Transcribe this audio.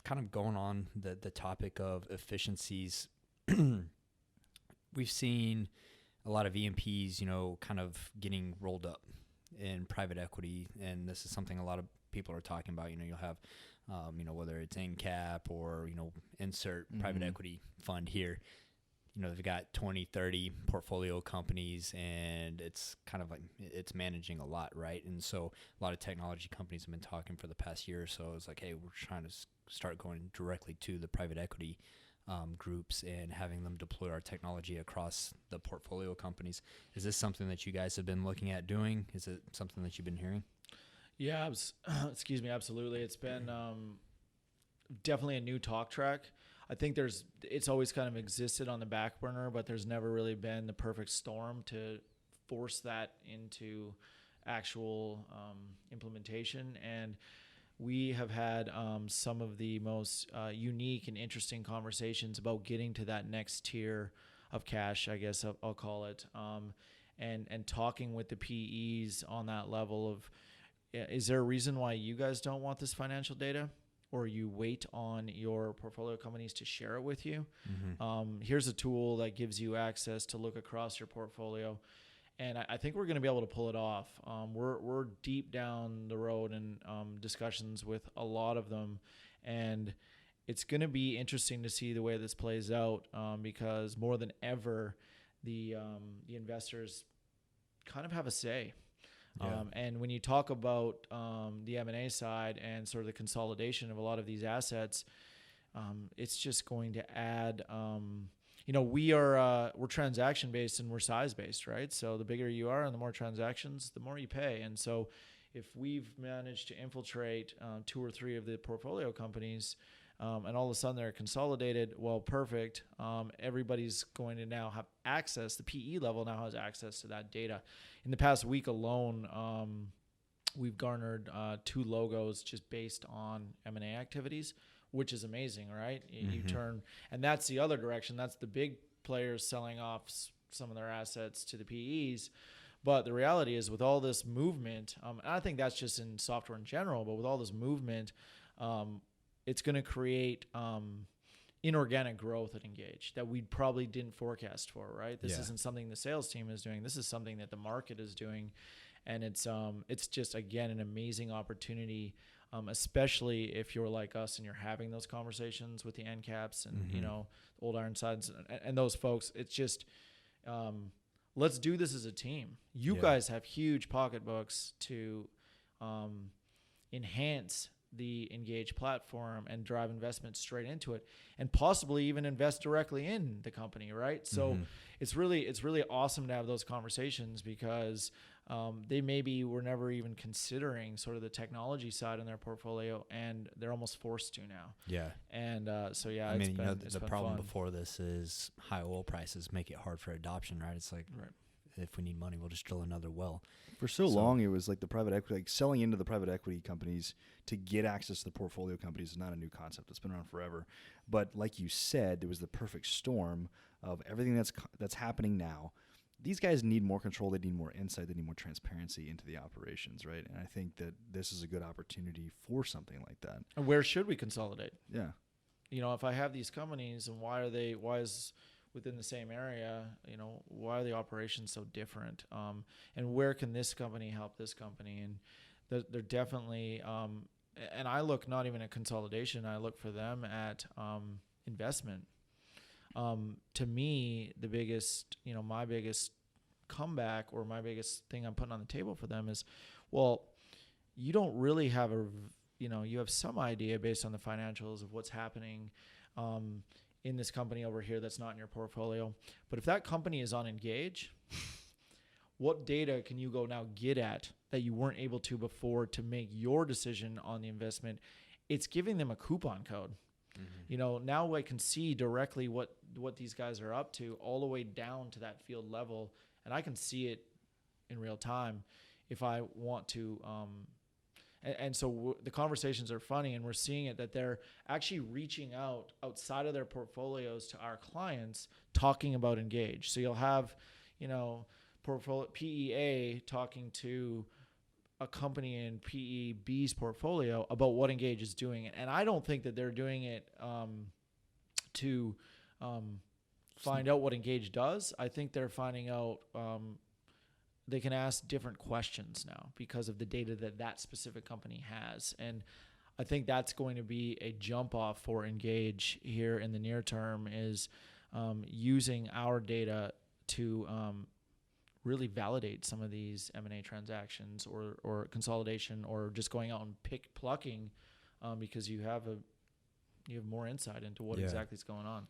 kind of going on the topic of efficiencies, we've seen a lot of E&Ps, kind of getting rolled up in private equity, and this is something a lot of people are talking about. You'll have, whether it's NCAP or, insert private equity fund here. They've got 20, 30 portfolio companies, and it's kind of like it's managing a lot, right? And so a lot of technology companies have been talking for the past year or so. It's like, hey, we're trying to start going directly to the private equity groups and having them deploy our technology across the portfolio companies. Is this something that you guys have been looking at doing? Is it something that you've been hearing? Yeah, excuse me, absolutely. It's been definitely a new talk track. I think it's always kind of existed on the back burner, but there's never really been the perfect storm to force that into actual implementation. And we have had some of the most unique and interesting conversations about getting to that next tier of cash, I guess I'll call it, and talking with the PEs on that level of, is there a reason why you guys don't want this financial data? Or you wait on your portfolio companies to share it with you. Here's a tool that gives you access to look across your portfolio. And I think we're going to be able to pull it off. We're deep down the road in discussions with a lot of them. And it's going to be interesting to see the way this plays out because more than ever, the investors kind of have a say. Yeah. And when you talk about the M&A side and sort of the consolidation of a lot of these assets, it's just going to add. We're transaction based and we're size based, right? So the bigger you are and the more transactions, the more you pay. And so if we've managed to infiltrate 2 or 3 of the portfolio companies, and all of a sudden they're consolidated, well, perfect. Everybody's going to now have access. The PE level now has access to that data. In the past week alone, we've garnered 2 logos just based on M&A activities, which is amazing, right? You turn, and that's the other direction. That's the big players selling off some of their assets to the PEs. But the reality is with all this movement, and I think that's just in software in general, but with all this movement, it's going to create inorganic growth at Engage that we probably didn't forecast for, right? This isn't something the sales team is doing. This is something that the market is doing. And it's just, again, an amazing opportunity, especially if you're like us and you're having those conversations with the NCAPs and, Old Ironsides and those folks. It's just, let's do this as a team. You guys have huge pocketbooks to enhance the Engage platform and drive investment straight into it and possibly even invest directly in the company, right? So it's really awesome to have those conversations because they maybe were never even considering sort of the technology side in their portfolio, and they're almost forced to now. Yeah. And I mean, the problem before this is high oil prices make it hard for adoption, right? It's like, if we need money, we'll just drill another well. For so long, it was like the private equity, like selling into the private equity companies to get access to the portfolio companies is not a new concept. It's been around forever. But like you said, there was the perfect storm of everything that's happening now. These guys need more control. They need more insight. They need more transparency into the operations, right? And I think that this is a good opportunity for something like that. And where should we consolidate? Yeah. If I have these companies and why is within the same area, why are the operations so different? And where can this company help this company? And they're definitely, and I look not even at consolidation, I look for them at investment. To me, the biggest, my biggest comeback or my biggest thing I'm putting on the table for them is, well, you don't really have you have some idea based on the financials of what's happening in this company over here that's not in your portfolio. But if that company is on Engage, what data can you go now get at that you weren't able to before to make your decision on the investment? It's giving them a coupon code. Now I can see directly what these guys are up to all the way down to that field level, and I can see it in real time if I want to. And so the conversations are funny, and we're seeing it that they're actually reaching out outside of their portfolios to our clients talking about Engage. So you'll have, portfolio PEA talking to a company in PEB's portfolio about what Engage is doing. And I don't think that they're doing it to find out what Engage does. I think they're finding out they can ask different questions now because of the data that that specific company has. And I think that's going to be a jump off for Engage here in the near term, is using our data to really validate some of these M&A transactions or consolidation, or just going out and plucking because you have more insight into what exactly is going on.